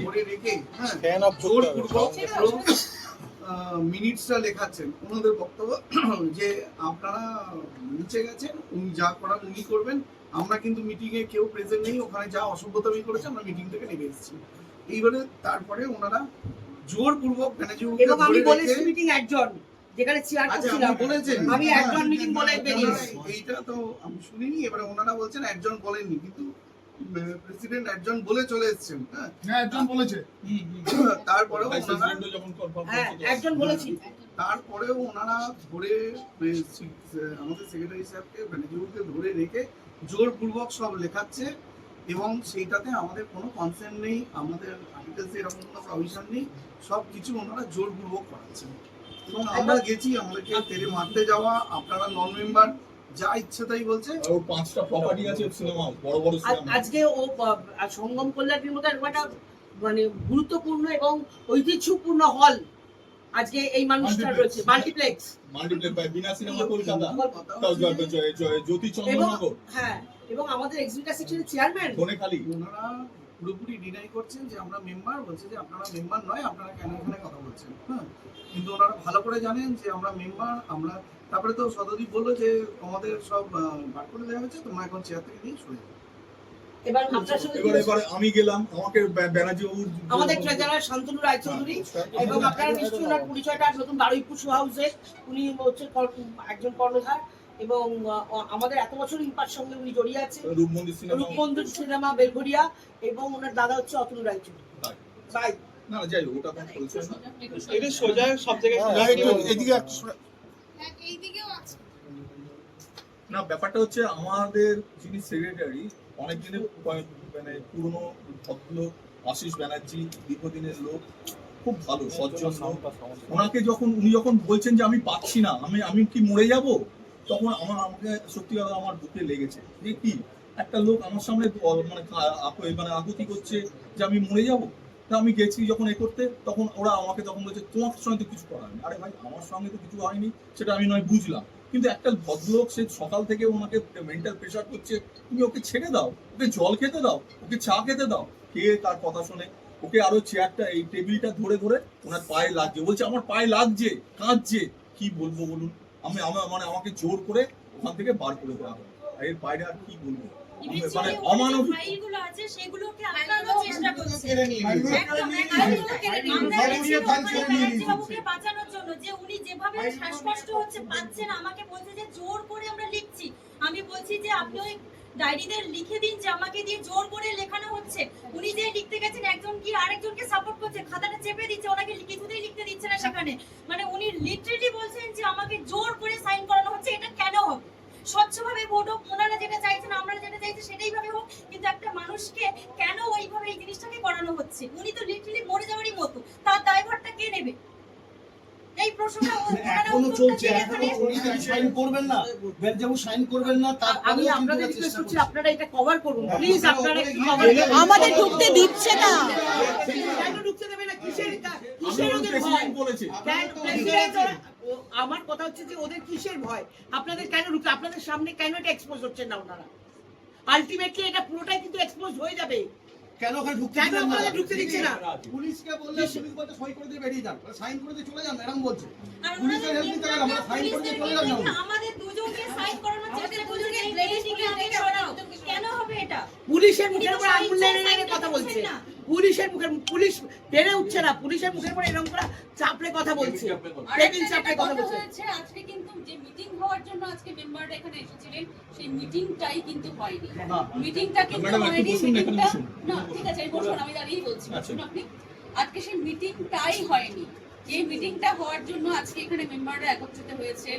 ধরে রেখে জোরপূর্বক মিনিটসটা লেখাচ্ছেন। ওনাদের বক্তব্য যে আপনারা নিচে গেছেন, উনি যা করার উনি করবেন, আমরা কিন্তু মিটিংয়ে কেউ প্রেজেন্ট নেই, ওখানে যা অসভ্যতামি করেছে আমরা মিটিং থেকে নেমে এসেছি। এইবারে তারপরে ওনারা জোরপূর্বক ম্যানেজারকে আমি বলেছি মিটিং একজন যেখানে চেয়ার করছিলাম বলেছেন, আমি একজন মিটিং বলে বেরিয়েছি। এইটা তো আমি শুনিনি। এবারে ওনারা বলছেন একজন বলেননি, কিন্তু প্রেসিডেন্ট একজন বলে চলে এসেছেন। হ্যাঁ একজন বলেছে, তারপরেও একজন বলেছি, তারপরেও ওনারা ধরে আমাদের সেক্রেটারি সাহেবকে ম্যানেজারকে ধরে রেখে জোরপূর্বক সব লেখাচ্ছে, এবং সেইটাতে আমাদের কোনো কনসেন্ট নেই, আমাদের আর্টিকেলসে এরকম কোনো প্রভিশন নেই, সব কিছু ওনারা জোরপূর্বক করাচ্ছেন। এবং আমরা গেছি, আমাদেরকে তেলে মারতে যাওয়া, আপনারা নন মেম্বার যা ইচ্ছে তাই বলছে। ওর 5টা প্রপার্টি আছে সিনেমা, বড় বড় সিনেমা। আজকে ও সঙ্গম কল্যাণীর মতো একটা মানে গুরুত্বপূর্ণ এবং ঐতিহ্যপূর্ণ হল আজকে এই মানুষটা রয়েছে, multiplex by Bina cinema Kolkata, Jyoti Chandranagar. হ্যাঁ, এবং আমাদের এক্সিকিউটিভ সেকশনের চেয়ারম্যান ধনেখালি, ওনারা পুরোপুরি ডিনাই করছেন যে আমরা মেম্বার, বলছে যে আপনারা মেম্বার নয়, আপনারা কেন এখানে কথা বলছেন। হ্যাঁ, কিন্তু ওনারা ভালো করে জানেন যে আমরা মেম্বার। আমরা তারপরে তো সদদীপ বললো যে তোমাদের সব বার করে দেওয়া হয়েছে, তোমরা এখন চেয়ার থেকে নিয়ে সরে যাও। এবার আপনার সঙ্গে এবারে আমি গেলাম, আমাকে ব্যানার্জি বাবু, আমাদের ট্রেজারার শান্তনু রায়চৌধুরী, এবং আপনারা নিশ্চয়ই ওনার পরিচয়টা নতুন বারুইপুর শো হাউসে উনি হচ্ছে একজন কর্ণধার, এবং আমাদের এত বছর ইম্পার সঙ্গে উনি জড়িয়ে আছে, রূপমন্দির সিনেমা বেলঘরিয়া, এবং ওনার দাদা হচ্ছে অতুল রায়চৌধুরী। বাই না যাই হোক, ওটা কোন বলছেন না, এটা সোজা সব জায়গায় এদিকে এইদিকেও আছে না। ব্যাপারটা হচ্ছে আমাদের যিনি সেক্রেটারি অনেকদিনের মানে পুরনো ভদ্রলোক, আশিস ব্যানার্জি, দীর্ঘদিনের লোক, খুব ভালো সজ্জন লোক। ওনাকে উনি যখন বলছেন যে আমি পাচ্ছি না, আমি কি মরে যাব, তখন আমাকে সত্যি কথা আমার বুকে লেগেছে যে কি একটা লোক আমার সামনে মানে আকুতি করছে যে আমি মরে যাব। তা আমি গেছি যখন করতে, তখন ওরা আমাকে তখন বলছে তোমার সঙ্গে তো কিছু করা হয়নি। আরে ভাই, আমার সঙ্গে তো কিছু হয়নি, সেটা আমি নয় বুঝলাম, কিন্তু একটা ভদ্রলোক সে সকাল থেকে ওনাকে মেন্টাল প্রেশার করছে, তুমি ওকে ছেড়ে দাও, ওকে জল খেতে দাও, ওকে চা খেতে দাও। কে তার কথা শুনে ওকে আরো চেয়ারটা, এই টেবিলটা ধরে ধরে ওনার পায়ে লাগছে, বলছে আমার পায়ে লাগছে, কাঁদছে। কি বলবো বলুন, মানে আমাকে জোর করে ওখান থেকে বার করে দেওয়া হবে, এর বাইরে আর কি বলবো। মানে অমানবিক ফাইলগুলো আছে, সেগুলোকে আটকানোর চেষ্টা করছে বাবুকে বাঁচানোর জন্য, যে উনি যেভাবে শ্বাসকষ্ট হচ্ছে, পাচ্ছেন, আমাকে বলছে যে জোর করে আমরা লিখছি। আমি বলছি যে আপনি ওই ডায়েরিতে লিখে দিন যে আমাকে দিয়ে জোর করে লেখানো হচ্ছে। উনি যে লিখতে গেছেন, একজন কি আরেকজনকে সাপোর্ট করছে, খাতাটা চেপে দিচ্ছে, ওনাকে কিছুতেই লিখতে দিচ্ছে না সেখানে। মানে উনি লিটারেলি বলছেন যে আমাকে জোর করে সাইন করানো হচ্ছে। এটা কেন হবে? স্বচ্ছভাবে ভোট হোক, ওনারা যেটা চাইছেন, আমরা যেটা চাইছি সেটাই ভাবে হোক, কিন্তু একটা মানুষকে কেন ওইভাবে এই জিনিসটাকে করানো হচ্ছে? উনি তো লিটারালি মরে যাওয়ারই মতো, তার দায়ভারটা কে নেবে? এই প্রশ্নটা এখনো চলছে, এখনো উনি সাইন করবেন না, বেলজাবু সাইন করবেন না। আমি আপনাদের রিকোয়েস্ট করছি, আপনারা এটা কভার করুন প্লিজ। আপনারা আমাদের ঢুকতে দিচ্ছে না, কেন ঢুকতে দেবে না? কিসের ওদের ভয় বলেছে? আমার কথা হচ্ছে যে ওদের কিসের ভয়? আপনাদের কেন ঢুকতে, আপনাদের সামনে কেন এটা এক্সপোজ হচ্ছেন না ওনারা? আলটিমেটলি এটা পুরোটাই কিন্তু এক্সপোজ হয়ে যাবে। কেন ওখানে ঢুকতে দিচ্ছে না? পুলিশকে বললে পুলিশ বলতে সই করে দিয়ে বেরিয়ে যান, সাইন করে দিয়ে চলে যান, এরকম বলছে। আর পুলিশের হেল্প নিতে গেলে আমরা সাইন করে দিয়ে চলে যান। আমাদের দুজনকে সাইন করানোর চেষ্টা করছে, এই লেডিকে আগে সরাও। কেন হবে এটা? পুলিশের মুখের উপর আঙুল নেড়ে কথা বলছে, পুলিশের মুখের, পুলিশ বেড়ে উঠছে না, পুলিশের মুখের উপর এরকম করে চাপড়ে কথা বলছে, টেবিল চাপড়ে কথা বলছে। আজকে কিন্তু যে মিটিং হওয়ার জন্য আজকে মেম্বাররা এখানে এসেছিলেন, সেই মিটিংটাই কিন্তু হয়নি। মিটিংটা কিন্তু হয়নি, মিটিংটা না, ঠিক আছে, বসুন, আমি দাঁড়িয়েই বলছি, বসুন আপনি। আজকে সেই মিটিংটাই হয়নি। যে মিটিংটা হওয়ার জন্য আজকে এখানে মেম্বাররা একত্রিত হয়েছে,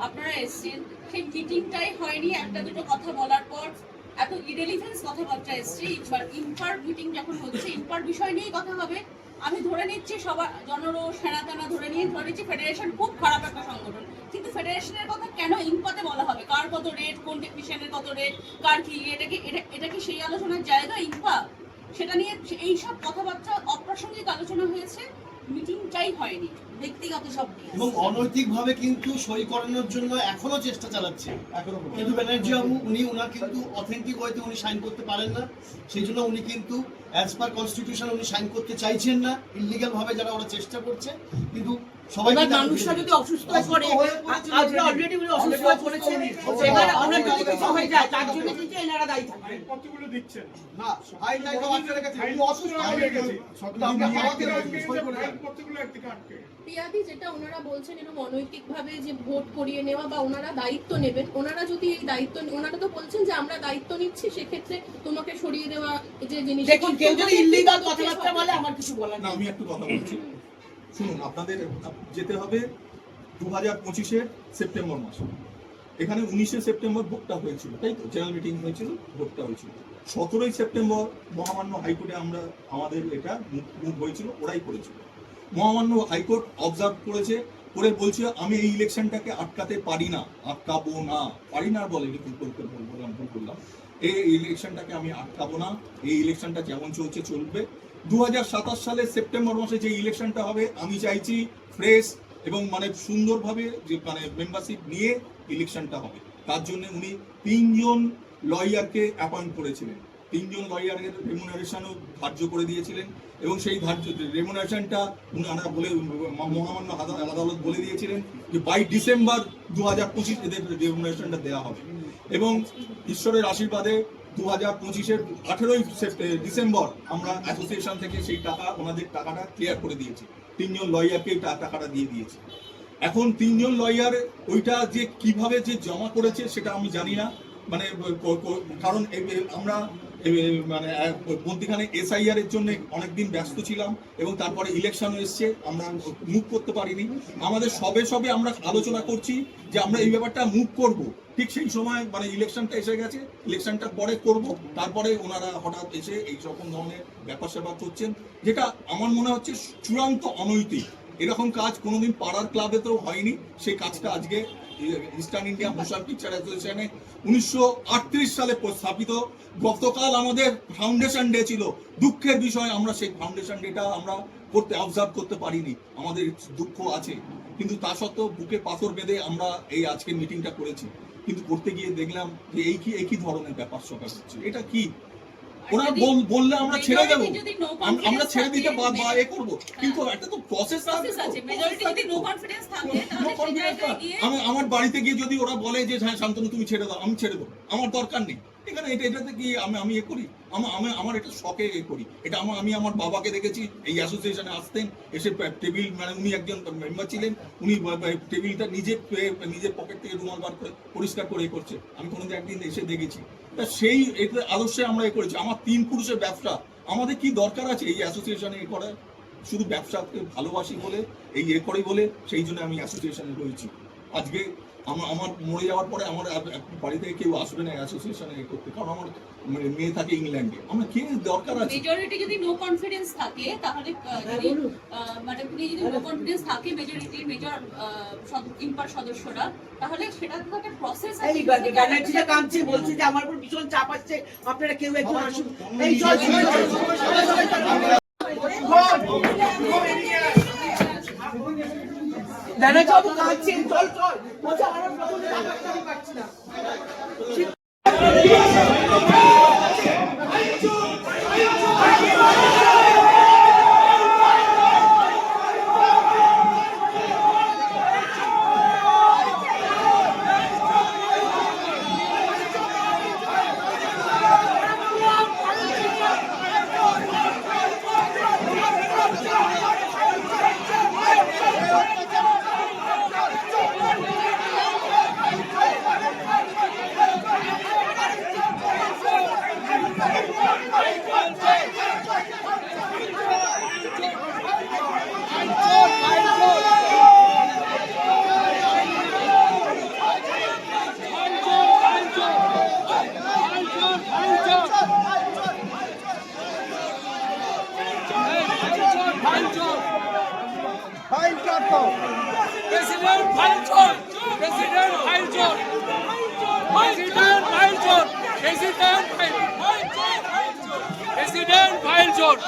আপনারা এসেছেন, সেই মিটিংটাই হয়নি। একটা দুটো কথা বলার পর এত ইরেলিভেন্স কথাবার্তা এসছে। এবার ইম্পার মিটিং যখন হচ্ছে, ইম্পার বিষয় নিয়েই কথা হবে। আমি ধরে নিচ্ছি সবার জনরোষ সেনাতানা ধরে নিচ্ছি ফেডারেশন খুব খারাপ একটা সংগঠন, কিন্তু ফেডারেশনের কথা কেন ইম্পাতে বলা হবে? কার কত রেট, কোন টেকনিশিয়ানের কত রেট, কার কি, এটা কি সেই আলোচনার জায়গা ইম্পা? সেটা নিয়ে এইসব কথাবার্তা অপ্রাসঙ্গিক আলোচনা হয়েছে। মিটিংটাই হয়নি। ব্যক্তিগত সব নিয়ে এবং অনৈতিকভাবে কিন্তু সই করানোর জন্য এখনো চেষ্টা চালাচ্ছে কিন্তু ব্যানার্জি বাবু উনার কিন্তু অথেন্টিক ওয়েতে উনি সাইন করতে পারেন না, সেই জন্য উনি কিন্তু অ্যাজ পার কনস্টিটিউশন উনি সাইন করতে চাইছেন না। ইলিগাল ভাবে যারা ওরা চেষ্টা করছে, কিন্তু সবাই এবার মানুষরা যদি অসুস্থ হয়ে পড়ে, আজকে অলরেডি উনি অসুস্থ হয়ে পড়েছেন, এবার ওনার যদি কিছু হয়ে যায় তার জন্য কিন্তু এনারা দায়ী থাকবেন। কতগুলো দিচ্ছেন না ফাইল নাই তো আজকে রেখেছে উনি অসুস্থ হয়ে গেছে তো আমরা আমাদের সই করে দেন কতগুলো একদিকে আটকে পিয়াদি যেটা ওনারা বলছেন এরকম অনৈতিকভাবে যে ভোট করিয়ে নেওয়া বা ওনারা দায়িত্ব নেবেন, ওনারা যদি এই দায়িত্ব, ওনারা তো বলছেন যে আমরা দায়িত্ব নিচ্ছি, সেক্ষেত্রে তোমাকে সরিয়ে দেওয়া যে জিনিস, দেখুন কেউ যদি ইল্লিগাল কথাবার্তা বলে আমার কিছু বলার না, নেই। আমি একটু কথা বলছি শুনুন। আপনাদের যেতে হবে 2025-এর সেপ্টেম্বর মাসে। এখানে 19শে সেপ্টেম্বর ভোটটা হয়েছিল, তাই তো? জেনারেল মিটিং হয়েছিল, ভোটটা হয়েছিল। 17ই সেপ্টেম্বর মহামান্য হাইকোর্টে আমাদের এটা মুভ হয়েছিল, ওরাই করেছিল। মহামান্য হাইকোর্ট অবজার্ভ করেছে, করে বলছে আমি এই ইলেকশনটাকে আটকাতে পারি না, আটকাবো না, পারি না বলেনি, ভুল করলাম, এই ইলেকশনটাকে আমি আটকাবো না, এই ইলেকশনটা যেমন চলছে চলবে। 2027 সালের সেপ্টেম্বর মাসে যে ইলেকশনটা হবে আমি চাইছি ফ্রেশ এবং মানে সুন্দরভাবে যে মানে মেম্বারশিপ নিয়ে ইলেকশনটা হবে। তার জন্য উনি 3 জন লয়ারকে অ্যাপয়েন্ট করেছিলেন, 3 জন লয়ারের রেমুনারেশনও ধার্য করে দিয়েছিলেন এবং সেই ধার্য রেমুনারেশনটা ওনারা বলে মহামান্য আদালত বলে দিয়েছিলেন যে বাই ডিসেম্বর 2025 এদের রেমুনারেশনটা দেওয়া হবে। এবং ঈশ্বরের আশীর্বাদে 2025-এর 18ই ডিসেম্বর আমরা অ্যাসোসিয়েশন থেকে সেই টাকা, ওনাদের টাকাটা ক্লিয়ার করে দিয়েছি, 3 জন লয়ারকে টাকাটা দিয়ে দিয়েছি। এখন 3 জন লয়ার ওইটা যে কিভাবে যে জমা করেছে সেটা আমি জানি না, মানে কারণ আমরা মানে মধ্যখানে SIR এর জন্য অনেকদিন ব্যস্ত ছিলাম এবং তারপরে ইলেকশন এসছে, আমরা মুভ করতে পারিনি। আমাদের সবে আমরা আলোচনা করছি যে আমরা এই ব্যাপারটা মুভ করব, ঠিক সেই সময় মানে ইলেকশনটা এসে গেছে, ইলেকশনটা পরে করব। তারপরে ওনারা হঠাৎ এসে এই রকম ধরনের ব্যাপার স্যাপার করছেন, যেটা আমার মনে হচ্ছে চূড়ান্ত অনৈতিক। এরকম কাজ কোনোদিন পাড়ার ক্লাবেতেও হয়নি। সেই কাজটা আজকে ইস্টার্ন ইন্ডিয়া মোশন পিকচার অ্যাসোসিয়েশনে 1938 সালে স্থাপিত। গতকাল আমাদের ফাউন্ডেশন ডে ছিল, দুঃখের বিষয় আমরা সেই ফাউন্ডেশন ডেটা আমরা অবজার্ভ করতে পারিনি, আমাদের দুঃখ আছে। কিন্তু তা সত্ত্বেও বুকে পাথর বেঁধে আমরা এই আজকের মিটিংটা করেছি, কিন্তু করতে গিয়ে দেখলাম যে একই ধরনের ব্যাপার স্যাপার হচ্ছে। এটা কি ওরা বললে আমরা ছেড়ে দেবো, আমরা ছেড়ে দিতে এ করবো, কিন্তু একটা তো প্রসেস আছে। মেজরিটি যদি নো কনফিডেন্স থাকে তাহলে সেই জায়গায় গিয়ে আমার বাড়িতে গিয়ে যদি ওরা বলে যে হ্যাঁ শান্তনু তুমি ছেড়ে দাও, আমি ছেড়ে দেবো, আমার দরকার নেই। এখানে এটাতে কি আমি এ করি, আমার এটা শখে এ করি। এটা আমি আমার বাবাকে দেখেছি এই অ্যাসোসিয়েশনে আসতেন, এসে টেবিল, মানে উনি একজন মেম্বার ছিলেন, উনি টেবিলটা নিজের পকেট থেকে রুমাল বার করে পরিষ্কার করে এ করছে, আমি কোনোদিন একদিন এসে দেখেছি। তা সেই এটা আদর্শে আমরা এ করেছি। আমার 3 পুরুষের ব্যবসা, আমাদের কি দরকার আছে এই অ্যাসোসিয়েশনে এ করার? শুধু ব্যবসাকে ভালোবাসি বলে, এই এ করে বলে, সেই জন্য আমি অ্যাসোসিয়েশনে রয়েছি। আজকে আমার মরে যাওয়ার পরে আমার বাড়িতে কেউ আসবে না অ্যাসোসিয়েশনে এ করতে, কারণ আমার মেয়ে থাকে ইংল্যান্ডে। আমরা কে দরকার আছে? মেজরিটি যদি নো কনফিডেন্স থাকে তাহলে যদি মানে যদি নো কনফিডেন্স থাকে মেজরিটির ইম্পার সদস্যরা, তাহলে সেটা তো একটা প্রসেস আছে। এই ব্যানার্জিটা কাঁদছে, বলছে যে আমার উপর ভীষণ চাপ আসছে, আপনারা কেউ একজন আসুন। এই ব্যানার্জি বাবু কাঁদছেন, চল বলছে আমার প্রথম টাকা পাচ্ছি না। President File Zone.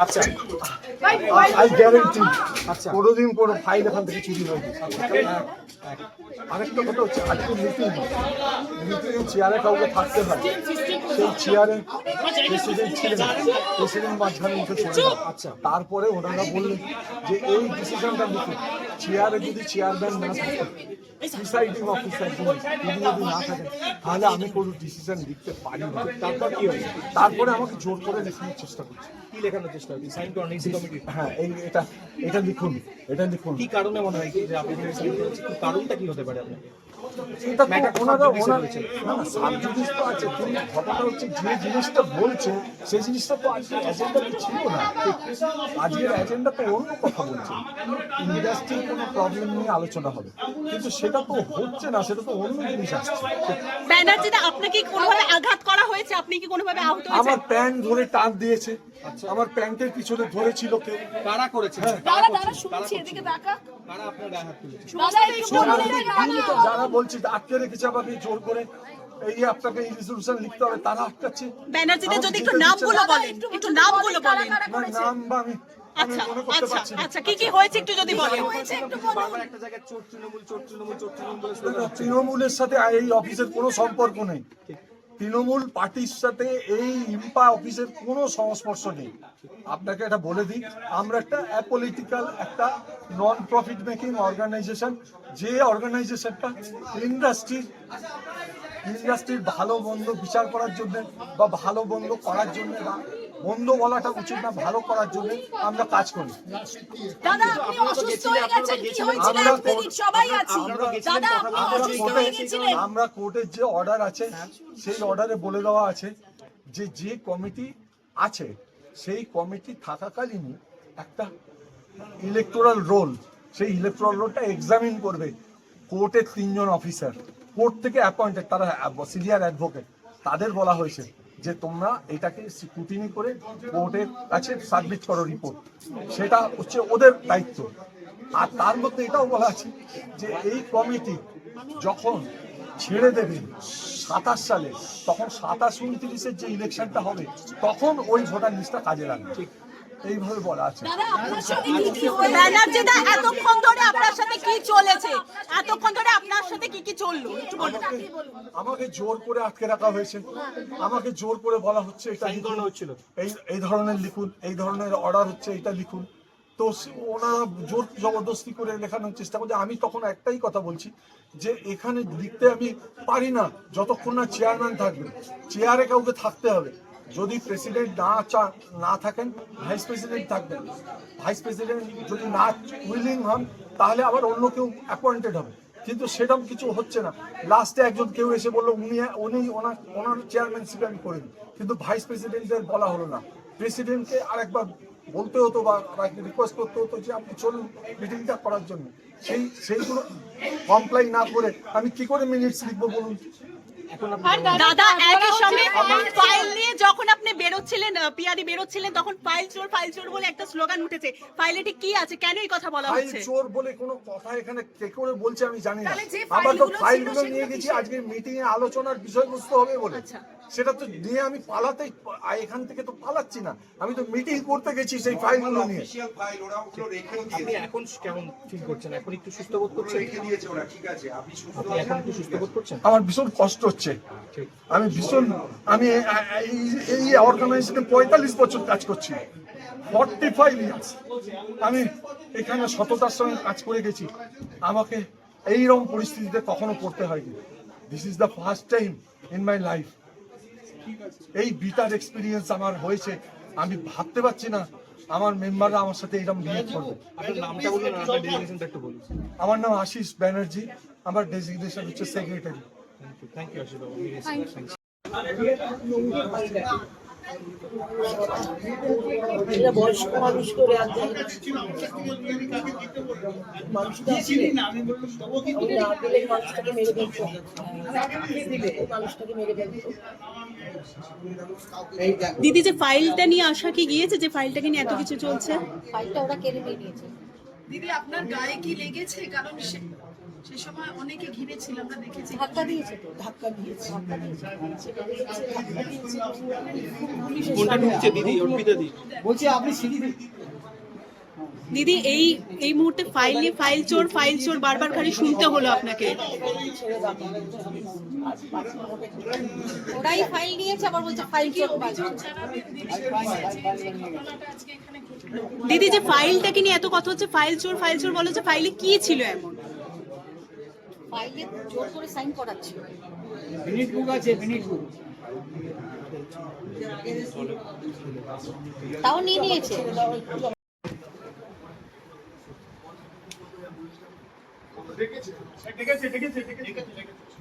আচ্ছা আই গ্যারেন্টি কোনোদিন কোনো ফাইল এখান থেকে চুরি হয়নি। আরেকটা কথা হচ্ছে আজকে মিটিংয়ে চেয়ারে কাউকে থাকতে হয়, সেই চেয়ারে প্রেসিডেন্ট ছিলেন, প্রেসিডেন্ট মাঝখানে উঠে চলে যান। আচ্ছা তারপরে ওনারা বললেন যে এই ডিসিশনটা লিখুন, চেয়ারে যদি চেয়ারম্যান না থাকে, প্রিসাইডিং অফিসার তিনি যদি না থাকেন তাহলে আমি কোনো ডিসিশন লিখতে পারি না। তারপর কি হয়েছে? তারপরে আমাকে জোর করে লেখানোর চেষ্টা করছি। কি লেখানোর চেষ্টা হচ্ছে? সাইন করুন এই কমিটি। হ্যাঁ এটা লিখুন, এটা লিখুন। কি কারণে মনে হয় যে আপনি সাইন করেছেন? কারণটা কি হতে পারে আপনার? এটা ওনারা সাবজুডিস তো আছে, কিন্তু ঘটনা হচ্ছে যে জিনিসটা বলছে সেই জিনিসটা তো আজকের এজেন্ডাতে ছিল না। আজকের এজেন্ডা তো অন্য কথা বলছে, ইন্ডাস্ট্রির কোনো প্রবলেম নিয়ে আলোচনা হবে, কিন্তু সেটা তো হচ্ছে না, সেটা তো অন্য জিনিস আসছে। ব্যানার্জিদা আপনাকে কোনোভাবে আঘাত করা হয়েছে? আপনি কি কোনোভাবে আহত হয়েছেন? আমার প্যান্ট ধরে টান দিয়েছে, আমার প্যান্টের পিছনে ধরেছিল কেউ। কারা করেছে? দাঁড়া শুনছি, এদিকে তাকা। কারা আপনার গায়ে হাত তুলেছে? যারা বলছে আটকে রেখেছে আমাকে জোর করে, এই আপনাকে এই রেজলিউশন লিখতে হবে, তারা আটকাচ্ছে। ব্যানার্জিদা যদি একটু নামগুলো বলেন, একটু নামগুলো বলেন। নাম বা আমি আচ্ছা মনে করতে পারছি না। আচ্ছা কি হয়েছে একটু যদি বলেন। বারবার একটা জায়গায় চোর তৃণমূল বলে স্লোগান হচ্ছে। তৃণমূলের সাথে এই অফিসের কোনো সম্পর্ক নেই। তৃণমূল পার্টির সাথে এই ইম্পা অফিসের কোনো সংস্পর্শ নেই। আপনাকে এটা বলে দিই, আমরা একটা অ্যাপলিটিক্যাল, একটা নন প্রফিট মেকিং অর্গানাইজেশন, যে অর্গানাইজেশনটা ইন্ডাস্ট্রির ভালো মন্দ বিচার করার জন্য বা ভালো মন্দ করার জন্য, বা মন্দ বলাটা উচিত না, ভালো করার জন্য আমরা কাজ করি। দাদা আপনি অসুস্থ হয়ে গেছেন, কি হয়েছিল? একদিন সবাই আছি। দাদা আপনি অসুস্থ হয়ে গেছিলেন। আমরা কোর্টের যে অর্ডার আছে সেই অর্ডারে বলে দেওয়া আছে যে কমিটি আছে সেই কমিটি থাকাকালীন একটা ইলেকটোরাল রোল, সেই ইলেকটোরাল রোলটা এক্সামিন করবে কোর্টের 3 জন অফিসার, কোর্ট থেকে অ্যাপয়েন্টেড, তারা সিনিয়র অ্যাডভোকেট। তাদের বলা হয়েছে যে তোমরা এটাকে স্ক্রুটিনি করে কোর্টের কাছে সাবমিট করো রিপোর্ট, সেটা হচ্ছে ওদের দায়িত্ব। আর তার মধ্যে এটাও বলা আছে যে এই কমিটি যখন ছেড়ে দেবে 27 সালে, তখন 27-29-এর যে ইলেকশনটা হবে তখন ওই ভোটার লিস্টটা কাজে লাগবে, এইভাবে বলা আছে। দাদা আপনার সাথে কি কি হয়েছে? ব্যানার্জিদা এতক্ষণ ধরে আপনার সাথে কি চলেছে? এতক্ষণ ধরে আপনার সাথে কি চললো একটু বলুন। আমাকে জোর করে আটকে রাখা হয়েছে, আমাকে জোর করে বলা হচ্ছে এটা লিখুন, এই ধরনের লিখুন, এই ধরনের অর্ডার হচ্ছে এটা লিখুন। তো ওনারা জোর জবরদস্তি করে লেখানোর চেষ্টা করছে। আমি তখন একটাই কথা বলছি যে এখানে লিখতে আমি পারি না যতক্ষণ না চেয়ারম্যান থাকবে, চেয়ারে কাউকে থাকতে হবে। যদি প্রেসিডেন্ট না থাকেন ভাইস প্রেসিডেন্ট থাকবেন, ভাইস প্রেসিডেন্ট যদি না উইলিং হন তাহলে আবার অন্য কেউ অ্যাপয়েন্টেড হবে, কিন্তু সেরকম কিছু হচ্ছে না। লাস্টে একজন কেউ এসে বললো উনি ওনার চেয়ারম্যানশিপ আমি করিনি, কিন্তু ভাইস প্রেসিডেন্টের বলা হলো না। প্রেসিডেন্টকে আরেকবার বলতে হতো বা রিকোয়েস্ট করতে হতো যে আপনি চলুন মিটিংটা করার জন্য, সেইগুলো কমপ্লাই না করে আমি কি করে মিনিটস লিখবো বলুন। দাদা একই সঙ্গে ফাইল নিয়ে যখন আপনি বেরোচ্ছিলেন, পিয়াদি বেরোচ্ছিলেন, তখন ফাইল চোর বলে একটা স্লোগান উঠেছে। ফাইলে ঠিক কি আছে, কেন এই কথা বলা ফাইল হচ্ছে? চোর বলে কোনো কথা এখানে কে করে বলছে আমি জানি না। আমরা তো ফাইলগুলো নিয়ে গেছি আজকে মিটিং এ আলোচনার বিষয়বস্তু হবে বলে, সেটা তো নিয়ে আমি পালাতেই এখান থেকে তো পালাচ্ছি না, আমি তো মিটিং করতে গেছি সেই ফাইলগুলো নিয়ে। আপনি এখন কেমন ফিল করছেন? এখন একটু সুস্থ বোধ করছেন? আপনি এখন একটু সুস্থ বোধ করছেন? আমার ভীষণ কষ্ট হচ্ছে, আমি এই অর্গানাইজেশনে 45 বছর কাজ করছি, 45 ইয়ার্স আমি এখানে সততার সঙ্গে কাজ করে গেছি, আমাকে এইরকম পরিস্থিতিতে কখনো পড়তে হয়নি। This is the first time in my life. এই বিটার এক্সপিরিয়েন্স আমার হয়েছে, আমি ভাবতে পারছি না আমার মেম্বাররা আমার সাথে এরকম বিহেভ করবে। আপনার নামটা বলুন, আপনার ডেজিগনেশনটা একটু বলুন। আমার নাম আশিস ব্যানার্জি, আমার ডেজিগনেশন হচ্ছে সেক্রেটারি। থ্যাংক ইউ আশিস বাবু। এরা বয়স্ক মানুষ করে মানুষটা মানুষটাকে মেরে ফেলতো, মানুষটাকে মেরে ফেলতো। দিদি যে ফাইলটা নিয়ে আসা কি গিয়েছে, যে ফাইলটাকে নিয়ে এত কিছু চলছে? ফাইলটা ওরা কেড়ে নিয়েছে। দিদি আপনার গায়ে কি লেগেছে? কারণ সে সময় অনেকে ঘিরে ছিল, আমরা দেখেছি। ধাক্কা দিয়েছে তো, ধাক্কা দিয়েছে। কোনটা ঢুকছে দিদি? অর্পিতা দি বলছি আপনি সিঁড়ি দিদি এই মুহূর্তে ফাইল চোর বারবার খালি শুনতে হলো আপনাকে। ওরাই ফাইল নিয়েছে, আবার বলছে ফাইল চোর। দিদি যে ফাইলটাকে নিয়ে এত কথা হচ্ছে, ফাইল চোর বলো, যে ফাইলে কি ছিল এমন? ফাইলে জোর করে সাইন করাচ্ছে। মিনিট বুক আছে, মিনিট বুক তাও নিয়ে নিয়েছে।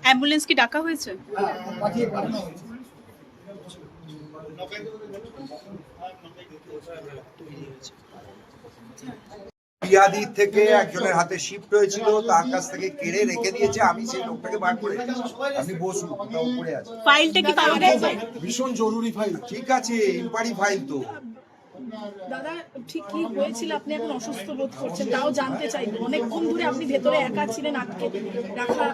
অ্যাম্বুলেন্স কি ডাকা হয়েছে? পিয়াদি থেকে একজনের হাতে শিফট হয়েছিল, তার কাছ থেকে কেড়ে রেখে দিয়েছে, আমি সেই লোকটাকে বার করে আপনি বসুন, কোথাও পড়ে আছে। ফাইলটা কি পাওয়া গেছে? ভীষণ জরুরি ফাইল। ঠিক আছে, ইনকোয়ারি ফাইল তো। দাদা ঠিক কি হয়েছিল? আপনি এখন অসুস্থ বোধ করছেন, তাও জানতে চাইবো। অনেকক্ষণ ধরে আপনি ভেতরে একা ছিলেন, আটকে রাখা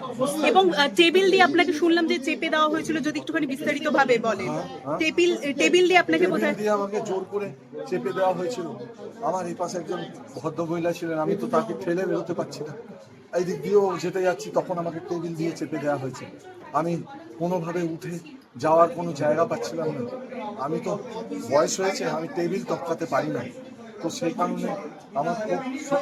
এবং টেবিল দিয়ে আপনাকে শুনলাম যে চেপে দেওয়া হয়েছিল, যদি একটুখানি বিস্তারিত ভাবে বলেন। টেবিল দিয়ে আপনাকে বোধহয় আমাকে জোর করে চেপে দেওয়া হয়েছিল। আমার এই পাশে একজন ভদ্র মহিলা ছিলেন, আমি তো তাকে ঠেলে বেরোতে পারছি না, এই দিক দিয়েও যেতে যাচ্ছি, তখন আমাকে টেবিল দিয়ে চেপে দেওয়া হয়েছে। আমি কোনোভাবে উঠে যাওয়ার কোনো জায়গা পাচ্ছিলাম না, আমি তো বয়স হয়েছে, আমি টেবিল টপকাতে পারি না, তো সেই কারণে আমার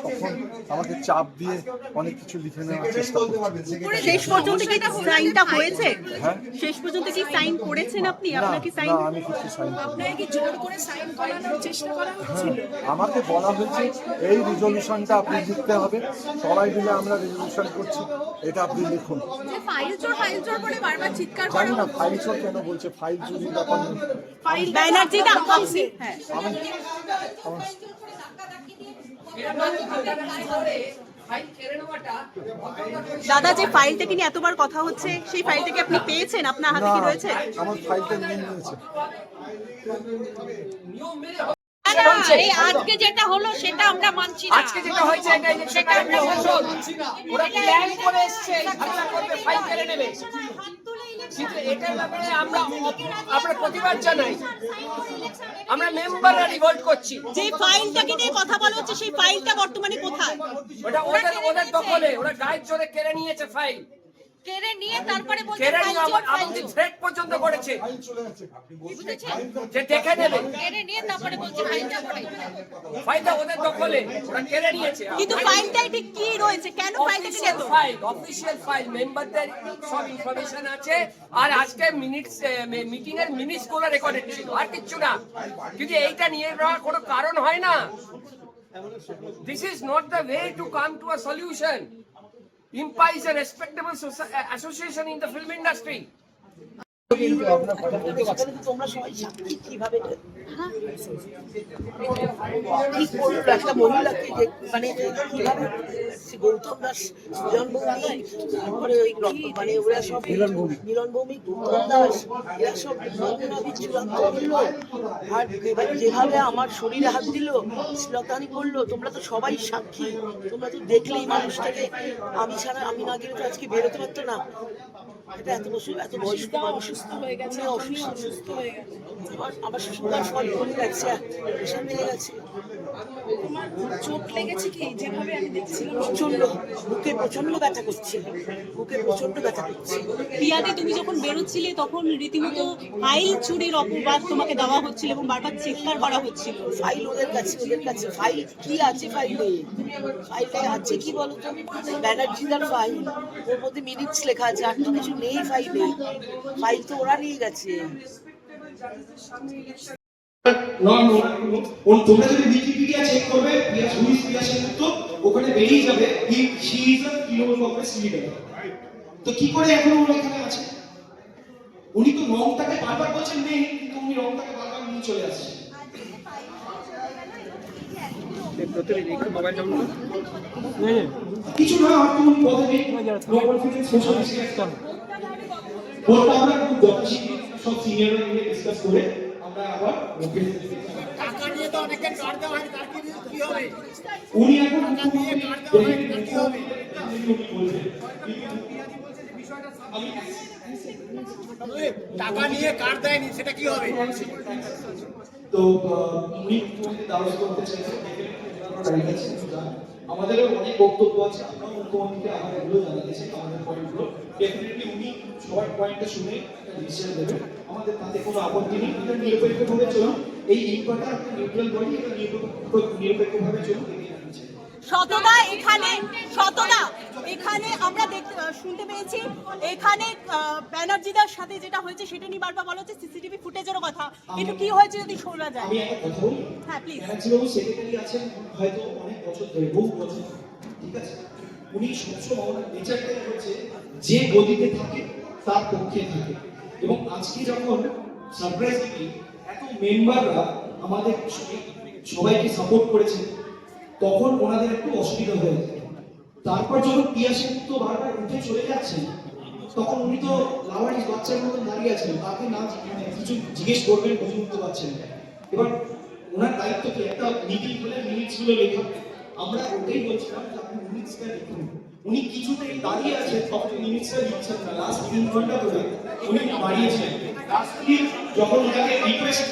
তখন আমাকে চাপ দিয়ে অনেক কিছু লিখে নেওয়ার চেষ্টা করছি। শেষ পর্যন্ত কি সাইনটা হয়েছে? হ্যাঁ, শেষ পর্যন্ত কি সাইন করেছেন আপনি? আপনার কি সাইন? না, আমি কিছু সাইন করিনি। আপনাকে কি জোর করে সাইন করানোর চেষ্টা করা হচ্ছিল? আমাকে বলা হয়েছে এই রিজলিউশনটা আপনি লিখতে হবে, সবাই মিলে আমরা রেজলিউশন করছি, এটা আপনি লিখুন। ফাইল চোর বলে বারবার চিৎকার জানি না ফাইল চোর কেন বলছে, ফাইল চুরির ব্যাপার নেই। ফাইল ব্যানার্জিটা আপনি হ্যাঁ দাদা, যে ফাইলটাকে নিয়ে এতবার কথা হচ্ছে, সেই ফাইলটাকে আপনি পেয়েছেন? আপনার হাতে কি রয়েছে? আমার ফাইলটা নিয়ে নিয়েছে। আজকে যেটা হলো সেটা আমরা মানছি না। আজকে যেটা হয়েছে সেটা আমরা মানছি না। ওরা প্ল্যান করে এসেছে ঝামেলা করবে, ফাইল কেড়ে নেবে। কিন্তু এটার ব্যাপারে আমরা প্রতিবাদ জানাই, আমরা মেম্বাররা রিভোল্ট করছি। যে ফাইলটাকে নিয়ে কথা বলা হচ্ছে, সেই ফাইলটা বর্তমানে কোথায়? ওটা ওদের দখলে, ওরা গায়ের জোরে কেড়ে নিয়েছে ফাইল। কেড়ে নিয়ে তারপরে বলছে কেড়ে ফাইল নিয়ে চোর, ফাইল আমাকে চোর। থ্রেট পর্যন্ত করেছে বুঝেছেন? যে দেখে নেবে কেড়ে নিয়ে তারপরে বলছে ফাইল চোর, ফাইল চোর। ফাইলটা ওদের দখলে, ওরা কেড়ে নিয়েছে। কিন্তু ফাইলটাই ঠিক কি রয়েছে, কেন ফাইলটাকে যেত? অফিসিয়াল ফাইল, মেম্বারদের সব ইনফরমেশন আছে, আর আজকে মিটিং এর মিনিটস গুলো রেকর্ডেড ছিল, আর কিচ্ছু না। কিন্তু এইটা নিয়ে নেওয়ার কোনো কারণ হয় না। This is not the way to come to a solution. IMPA is a respectable association in the film industry. তোমরা সবাই সাক্ষী কিভাবে ঠিক করলো একটা মহিলাকে যে মানে কিভাবে গৌতম দাস মিলন ভৌমিক তারপরে ওই মানে ওরা সব মিলন ভৌমিক গৌতম দাস এরা সব নগ্নভাবে চূড়ান্ত করলো, আর যেভাবে আমার শরীরে হাত দিল, শ্লীলতাহানি করলো, তোমরা তো সবাই সাক্ষী। তোমরা তো দেখলেই মানুষটাকে, আমি ছাড়া আমি না গেলে তো আজকে বেরোতে পারতো না। এটা এত বছর এত বয়স্ক মানুষ অসুস্থ হয়ে গেছে, আপনি অসুস্থ হয়ে গেছে। আমার সুগার ফল করে গেছে, প্রেশার বেড়ে গেছে। তোমার চোখ লেগেছে কি? যেভাবে আমি দেখছিলাম প্রচন্ড বুকে প্রচন্ড ব্যথা করছে, বুকে প্রচন্ড ব্যথা করছে। পিয়াদি, তুমি যখন বেরোচ্ছিলে তখন রীতিমতো ফাইল চুরির অপবাদ তোমাকে দেওয়া হচ্ছিল এবং বারবার চিৎকার করা হচ্ছিল। ফাইল ওদের কাছে ফাইল কি আছে? ফাইলে ফাইলটায় আছে কি বলো তো? ব্যানার্জিদার ফাইল, ওর মধ্যে মিনিটস লেখা আছে, আর তো কিছু নেই ফাইলে। ফাইল তো ওরা নিয়ে গেছে। তোমরা যদি উইকিপিডিয়া চেক করবে, ওখানে বেরিয়ে যাবে she is a Trinamool Congress leader. তো কি করে এখন উনি এখানে আছে? উনি তো রংটাকে বারবার বলছেন নেই, কিন্তু উনি রংটাকে বারবার নিয়ে চলে আসছে। কিছু না, আর কোন পদে নেই, নো কনফিডেন্স সোশ্যাল ডিসকাশন। বলতে আমরা খুব যথাশীঘ্র সব সিনিয়ররা মিলে ডিসকাস করে আমরা আবার টাকা নিয়ে তো অনেককে কাট দেওয়া হয়, তার কি হবে? উনি এখন টাকা নিয়ে কাট দেওয়া হয়, তার কি হবে? টাকা নিয়ে কাট দেয়নি, সেটা কি হবে? তো উনি দাওয়াত করতে চাইছেন, আমাদেরও অনেক বক্তব্য আছে, আমরা মুখ্যমন্ত্রীকে আমার এগুলো জানাতে চাই, আমাদের পয়েন্টগুলো ডেফিনেটলি উনি সবার পয়েন্টটা শুনে একটা ডিসিশন দেবেন, আমাদের তাতে কোনো আপত্তি নেই। এটা নিরপেক্ষভাবে চলুন, এই ইনকোয়ারিটা একটা নিউট্রাল বডি, এটা নিরপেক্ষভাবে চলুন। সততা এখানে আমরা শুনতে পেয়েছি, এখানে ব্যানার্জিদার সাথে যেটা হয়েছে সেটা নিয়ে বারবার বলা হচ্ছে সিসিটিভি ফুটেজের কথা, কিন্তু কি হয়েছে যদি শোনা যায়? আমি একটা কথা বলি, হ্যাঁ প্লিজ। ব্যানার্জিবাবু সেক্রেটারি আছেন হয়তো অনেক বছর ধরে, বহু বছর, ঠিক আছে? উনি সবসময় ওনার নেচারটাই হচ্ছে যে গদিতে থাকে তার পক্ষে থাকে, এবং আজকে যখন সারপ্রাইজলি এত মেম্বাররা আমাদের সবাইকে সাপোর্ট করেছে, তখন ওনাদের একটু অসুবিধা হয়ে যায়। তারপর যখন পিয়াসেন তো বারবার উঠে চলে যাচ্ছেন, তখন উনি তো লাওয়ারিস বাচ্চার মতো দাঁড়িয়ে আছেন, তাকে না কিছু জিজ্ঞেস করবেন বুঝে উঠতে পারছেন। এবার ওনার দায়িত্ব কি? একটা মিটিং হলে মিনিটসগুলো লেখা, আমরা ওটাই বলছিলাম যে আপনি মিনিটসটা লিখুন। উনি কিছুতেই দাঁড়িয়ে আছেন, তখন মিনিটসটা লিখছেন না। লাস্ট 3 ঘন্টা ধরে উনি দাঁড়িয়েছেন। যখন ওনাকে রিকোয়েস্ট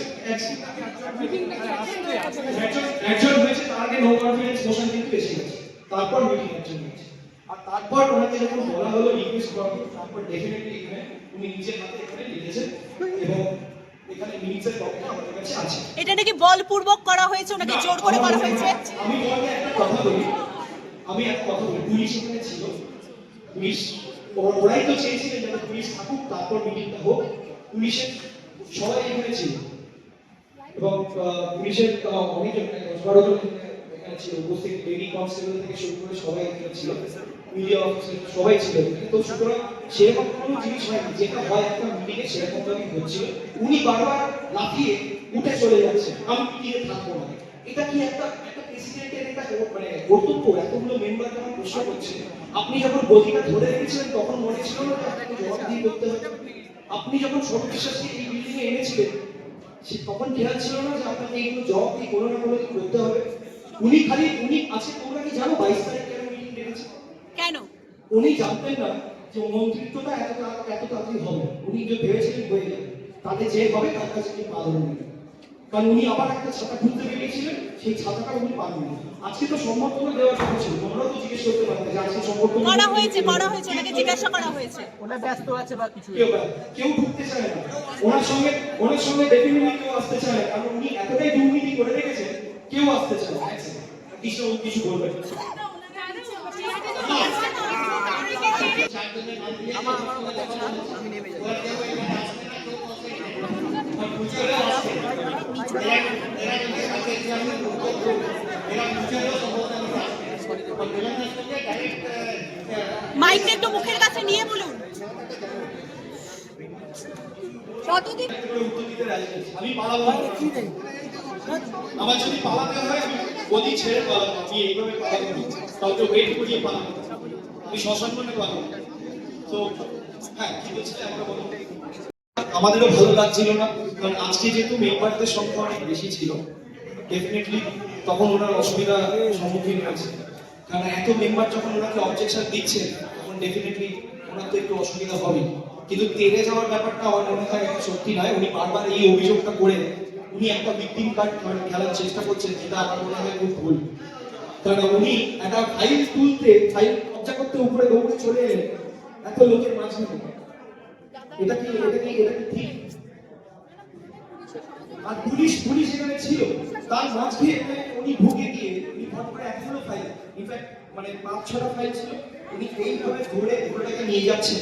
একজন হয়েছে, তার আগে নো কনফিডেন্স মোশন কিন্তু এসে গেছে, তারপর মিটিং একজন হয়েছে, আর তারপর ওনাকে যখন বলা হলো রিকোয়েস্ট করা হলো, তারপর ডেফিনেটলি এখানে উনি নিজের হাতে এখানে লিখেছেন, এবং এখানে মিনিটসের কপি আমাদের কাছে আছে। এটা নাকি বলপূর্বক করা হয়েছে, নাকি জোর করে করা হয়েছে? আমি তোমাকে একটা কথা বলি, পুলিশ এখানে ছিল, পুলিশ ওরাই তো চেয়েছিলেন যাতে পুলিশ থাকুক, তারপর মিটিংটা হোক। পুলিশের সবাই এখানে ছিল, এবং পুলিশের অনেকজন 10-12 জন এখানে ছিল উপস্থিত, লেডি কনস্টেবল থেকে শুরু করে সবাই এখানে ছিল, মিডিয়া অফিসার সবাই ছিল। তো সুতরাং সেরকম কোনো জিনিস হয়নি, যেটা হয় একটা মিটিংয়ে সেরকম ভাবেই হচ্ছিল। উনি বারবার লাফিয়ে উঠে চলে যাচ্ছে, আমি মিটিংয়ে থাকবো না। এটা কি একটা প্রেসিডেন্টের একটা মানে কর্তব্য? এতগুলো মেম্বার যখন প্রশ্ন করছে, আপনি যখন গদিটা ধরে রেখেছিলেন তখন মনে ছিল না যে আপনাকে জবাবদিহি করতে হবে? আপনি যখন সর্ববিশ্বাসকে এই বিল্ডিংয়ে এনেছিলেন, তখন খেয়াল ছিল না যে আপনাকে এইগুলো জবাবদিহি কোনো না কোনো করতে হবে? উনি আছে, তোমরা কি জানো 22 তারিখ কেন মিটিং ডেকেছে? কেন? উনি জানতেন না যে মন্ত্রিত্বটা এত তাড়াতাড়ি হবে। উনি যে ভেবেছিলেন হয়ে যাবে, তাহলে যে হবে তার কাছে কি আদর নেই। কারণ উনি আবার একটা ছাতা খুলতে গিয়েছিলেন, সেই ছাতাটা উনি পাননি। আজকে তো সম্বর্ধনা দেওয়ার কথা ছিল, তোমরাও তো জিজ্ঞেস করতে পারতে যে আজকে সম্বর্ধনা করা হয়েছে ওনাকে জিজ্ঞাসা করা হয়েছে। ওরা ব্যস্ত আছে বা কিছু কেউ ঢুকতে চায় না ওনার সঙ্গে ডেফিনেটলি কেউ আসতে চায় না, কারণ উনি এতটাই দুর্নীতি করে রেখেছেন, কেউ আসতে চায় না। কিছু বলবেন মাইকটা একটু মুখের কাছে নিয়ে বলুন। আমি পালাবো, আমার যদি পালাতে হয় আমি গদি ছেড়ে পালাবো, আমি এইভাবে পালাবো, কাউকে ওয়েট করিয়ে পালাবো, আমি সসম্মানে পালাবো। তো হ্যাঁ, কি বলছিলে আমরা বলো। আমাদেরও ভালো লাগছিল না, কারণ আজকে যেহেতু মেম্বারদের সংখ্যা অনেক বেশি ছিল, ডেফিনেটলি তখন ওনার অসুবিধার সম্মুখীন হয়েছে। কারণ এত মেম্বার যখন ওনাকে অবজেকশন দিচ্ছে, তখন ডেফিনেটলি ওনার তো একটু অসুবিধা হবে। কিন্তু তেড়ে যাওয়ার ব্যাপারটা আমার মনে হয় সত্যি নয়। উনি বারবার এই অভিযোগটা করে উনি একটা ভিকটিম কার্ড খেলার চেষ্টা করছেন, যেটা আমার মনে হয় খুব ভুল। কারণ উনি একটা ফাইল কবজা করতে উপরে দৌড়ে চলে এলেন এত লোকের মাঝখানে, এটা কি ঠিক? আর পুলিশ এখানে ছিল, তার মাঝে উনি ঢুকে গিয়ে উনি ফট করে এখনো ফাইল, ইনফ্যাক্ট মানে 5-6টা ফাইল ছিল, উনি এইভাবে ঘুরে ঘুরেটাকে নিয়ে যাচ্ছেন।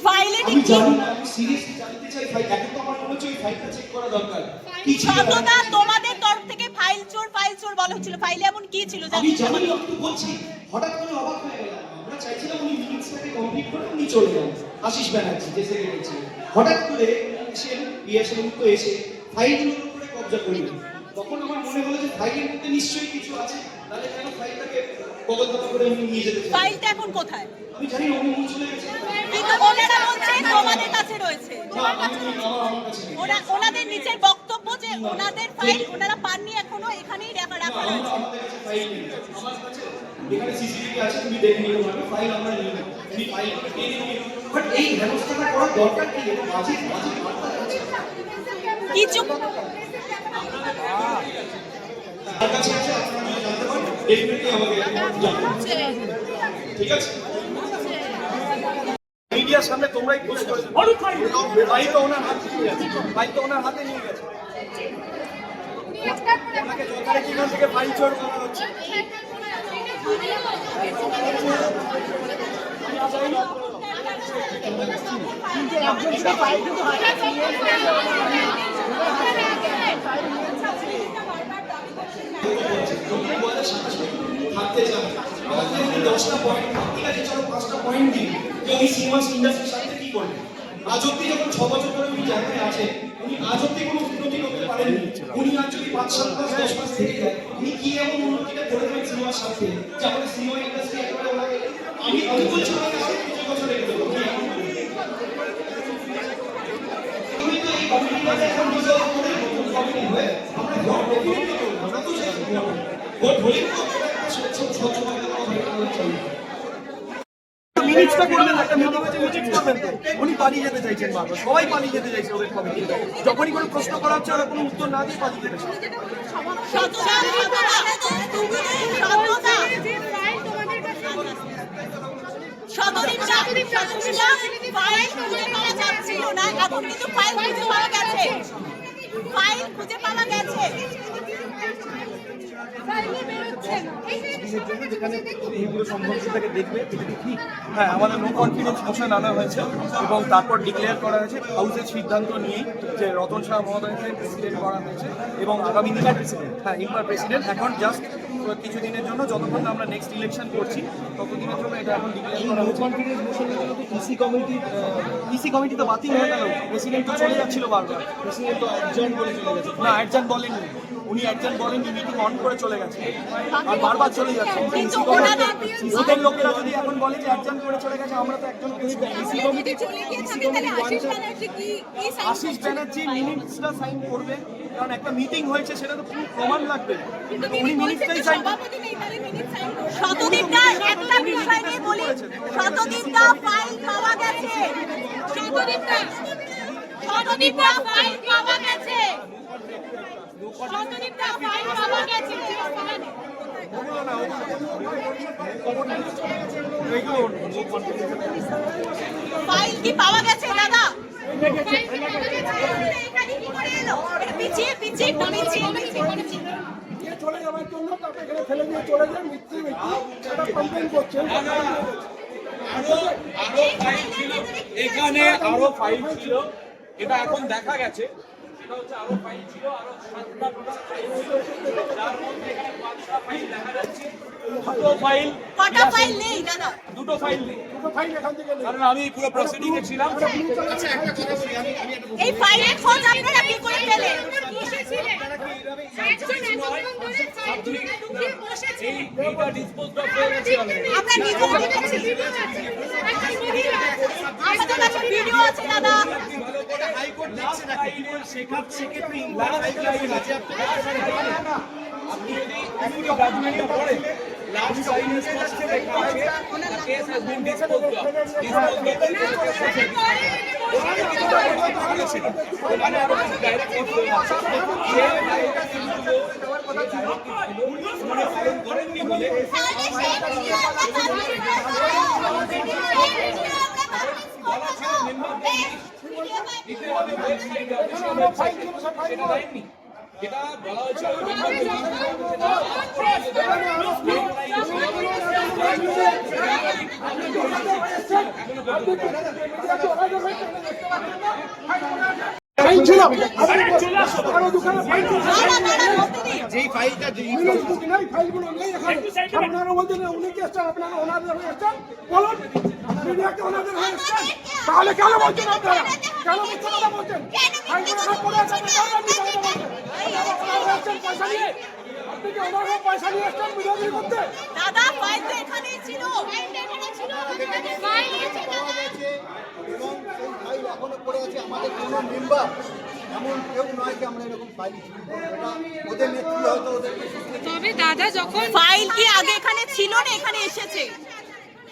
ফাইলে আমি জানি না, আমি সিরিয়াসলি জানতে চাই ফাইল, এখন তো আমার মনে হচ্ছে ওই ফাইলটা চেক করা দরকার। কি ছিল সততা, তোমাদের তরফ থেকে ফাইল চোর বলা হচ্ছিল, ফাইলে এমন কি ছিল আমি জানি না, আমি তো বলছি হঠাৎ করে অবাক হয়ে গেলাম। আমরা চাইছিলাম উনি মিনিটসটাকে কমপ্লিট করে উনি চলে যান, আশিস ব্যানার্জি যে সেক্রেটারি ছিলেন, হঠাৎ করে এসে ফাইলগুলোর উপরে কবজা করলেন। তখন আমার মনে হলো যে ফাইলের মধ্যে নিশ্চয়ই কিছু আছে, তাহলে কেন ফাইলটাকে কবজা করে উনি নিয়ে যেতে চান? ফাইলটা এখন কোথায় আমি জানি না, উনি নিয়ে চলে গেছেন, কিন্তু ওনারা বলছেন তোমাদের কাছে রয়েছে। আমার কাছে নেই। ওনাদের নিচের বক্তব্য যে ওনাদের ফাইল ওনারা পাননি, এখনো এখানেই রাখা রয়েছে। আমাদের কাছে ফাইল নেই, আমার কাছে এখানে সিসিটিভি আছে, তুমি দেখে নিতে পারবে, ফাইল আমরা নিয়ে নেব, তুমি ফাইল পেয়ে নিয়ে। বাট এই ব্যবস্থাটা করার দরকার কি? এটা বাজে কিছু তার কাছে আছে, আপনারা জানতে পারেন, ডেফিনেটলি আমাকে জানাবেন, ঠিক আছে? মিডিয়ার সামনে তোমরাই পোস্ট করেছো, ফাইল তো ওনার হাতে নিয়ে গেছে, ওনাকে যথারীতি এখান থেকে ফাইল চোর করা হচ্ছে। থাকতে চান, আমাদের 10টা পয়েন্ট, ঠিক আছে চলো 5টা পয়েন্ট দিন যে উনি সিনেমা ইন্ডাস্ট্রির সাথে কি করবেন। আজ অব্দি যখন 6 বছর ধরে উনি জায়গায় আছে, উনি আজ অব্দি কোনো উন্নতি করতে পারেননি। উনি আজ যদি 5-7 মাস 10 মাস থেকে যায়, উনি কি এমন উন্নতিটা করে দেবেন সিনেমার সাথে যে আমাদের সিনেমা ইন্ডাস্ট্রি একেবারে ওনাকে, আমি বলছি ওনাকে আরো 2 বছর রেখে দেবো। উনি তো এই কমিটিটাকে এখন ডিজলভ করে নতুন কমিটি হয়ে আমরা ভোট ডেফিনেটলি করবো, আমরা তো চাই ভোট হলেই তো স্বচ্ছভাবে মিনিটসটা করবেন, একটা মিটিং হয়েছে মিটিং করবেন তো। উনি পালিয়ে যেতে চাইছেন, বারবার সবাই পালিয়ে যেতে চাইছে ওদের কমিটি। যখনই কোনো প্রশ্ন করা হচ্ছে ওরা কোনো উত্তর না দিয়ে পালিয়ে যেতে চাইছে। এখন কিন্তু ফাইল খুঁজে পাওয়া গেছে, ফাইল খুঁজে পাওয়া গেছে। যেখানে এইগুলো সংঘর্ষটাকে দেখবে, এটা কি ঠিক? হ্যাঁ, আমাদের নো কনফিডেন্স মোশন আনা হয়েছে এবং তারপর ডিক্লেয়ার করা হয়েছে হাউসের সিদ্ধান্ত নিয়েই যে রতন শাহ মহোদয়কে প্রেসিডেন্ট করা হয়েছে এবং আগামী দিনের প্রেসিডেন্ট, হ্যাঁ ইনপার প্রেসিডেন্ট। এখন জাস্ট কিছুদিনের জন্য, যতক্ষণ আমরা নেক্সট ইলেকশন করছি ততদিনের জন্য এটা এখন ডিক্লেয়ার করা হয়েছে। কনফিডেন্স মোশনের জন্য তো ইসি কমিটি তো বাতিল হয়ে গেল, প্রেসিডেন্ট তো চলে যাচ্ছিল বারবার, প্রেসিডেন্ট তো অ্যাডজার্ন বলে চলে গেছে। না, অ্যাডজার্ন বলেননি, উনি অ্যাডজার্ন বলেননি, মিটিং অন করে চলে গেছে আর বারবার চলে যাচ্ছে। ওদের লোকেরা যদি এখন বলে যে অ্যাডজার্ন করে চলে গেছে, আমরা তো একজন আশিস ব্যানার্জি মিনিটসটা সাইন করবে, কারণ একটা মিটিং হয়েছে সেটা তো পুরো প্রমাণ লাগবে, উনি মিনিটসটাই সাইন করবেন। শতদীপদা একটা বিষয় নিয়ে বলি, শতদীপদা ফাইল পাওয়া গেছে, শতদীপদা ফাইল পাওয়া গেছে। ফাইল কি পাওয়া গেছে দাদা? পিছিয়ে পিছিয়ে চলে যাওয়ার জন্য তাকে এখানে ফেলে দিয়ে চলে যায় মিথ্যে এটা কমপ্লেন করছেন। আরো ফাইল ছিল এখানে, আরো ফাইল ছিল, এটা এখন দেখা গেছে সেটা হচ্ছে আরো ফাইল ছিল, আরো 7টা ফাইল ছিল, যার মধ্যে এখানে 5টা ফাইল দেখা যাচ্ছে। দুটো ফাইল, কটা ফাইল নেই দাদা? দুটো ফাইল নেই, কারণ আমি পুরো প্রসিডিং এ ছিলাম। এই ফাইলের খোঁজ আপনারা কি করে পেলেন? এইটা ডিসপোজ অফ হয়ে গেছে অলরেডি। আমরা নিজেরা দেখেছি, আমাদের কাছে ভিডিও আছে দাদা। হাইকোর্ট দেখছে নাকি সেক্ষেত্রে আপনি যদি জাজমেন্টটা পড়েন, লাস্ট লাইনে স্পষ্ট লেখা আছে case has been disposed of. ওখানে আরো ডাইরেক্ট করতে আছে, সেই ডাইরেক্টগুলো উনি পালন করেননি বলে সেটা দেয়নি। যেটা বলা হয়েছে যেই ফাইলটা ফাইলগুলো নেই এখানে, আপনারা বলছেন উনি কি এসছেন, আপনারা ওনাদের হয়ে এসছেন, বলুন মিডিয়াকে ওনাদের হয়ে এসছেন, তাহলে কেন বলছেন আপনারা, কেন মিথ্যা কথা বলছেন? ফাইলগুলো সব পড়ে আছে, আপনি কেন মিথ্যা কথা বলছেন? ওনারা এসছেন পয়সা নিয়ে, আপনি কি ওনারা পয়সা নিয়ে এসছেন বিরোধী করতে? দাদা ফাইল তো এখানেই ছিল, ফাইল আছে দাদা। এবং সেই ফাইল এখনো পড়ে আছে। আমাদের কোনো মেম্বার এমন কেউ নয় যে আমরা এরকম ফাইল ওদের নেতৃত্ব হয়তো ওদেরকে তবে দাদা যখন ফাইল কি আগে এখানে ছিল না এখানে এসেছে?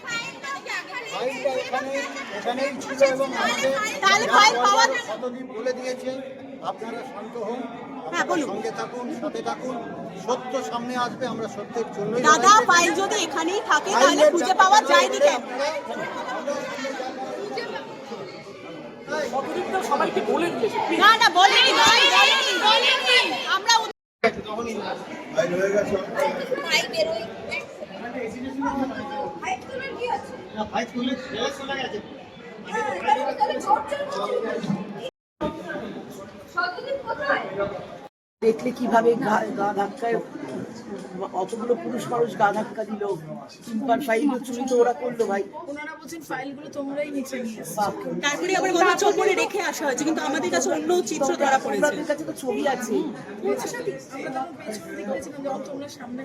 ফাইলটা এখানেই ছিল এবং আমাদের তাহলে ফাইল পাওয়া শতদ্বীপ বলে দিয়েছে আপনারা শান্ত হন, হ্যাঁ, আপনারা বলুন। সঙ্গে থাকুন, সাথে থাকুন, সত্য সামনে আসবে, আমরা সত্যের জন্যই দাদা ফাইল যদি এখানেই থাকে তাহলে খুঁজে পাওয়া যায়নি কেন? সবাইকে বলে দিয়েছে। না না বলেনি, বলেনি। আমরা ফাইল হয়ে গেছে। ভাই বেরোই ভাই তোমার কি আছে ফাইল তুলে চলে গেছে। দেখলে কিভাবে গা ধাক্কায় অতগুলো পুরুষ মানুষ গা ধাক্কা দিল, চিম্পার ফাইল চুরি তো ওরা করলো ভাই। ওনারা বলছেন ফাইলগুলো তোমরাই নিচে নিয়ে এসেছো। তারপরে আবার মনে হচ্ছে ওপরে রেখে আসা হয়েছে, কিন্তু আমাদের কাছে অন্য চিত্র ধরা পড়েছে। তোমাদের কাছে তো ছবি আছে, আমরা তখন পেছন দিকে গেছিলাম যখন তোমরা সামনে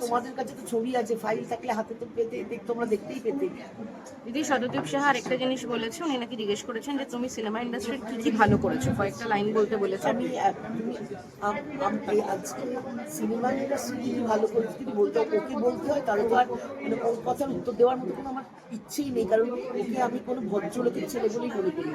তোমাদের কাছে তো ছবি আছে, ফাইল থাকলে হাতে তো পেতে, তোমরা দেখতেই পেতে। দিদি শতদ্বীপ সাহা আরেকটা জিনিস বলেছে, উনি নাকি জিজ্ঞেস করেছেন যে তুমি সিনেমা ইন্ডাস্ট্রির কি কি ভালো করেছো, কয়েকটা লাইন বলতে বলেছে। আমি আজকে সিনেমা ইন্ডাস্ট্রি যদি ভালো করে যদি বলতে ওকে বলতে হয় তাহলে তো আর মানে ওর কথার উত্তর দেওয়ার মতো কোনো আমার ইচ্ছেই নেই, কারণ ওকে আমি কোনো ভদ্রলোকের ছেলে বলেই মনে করি।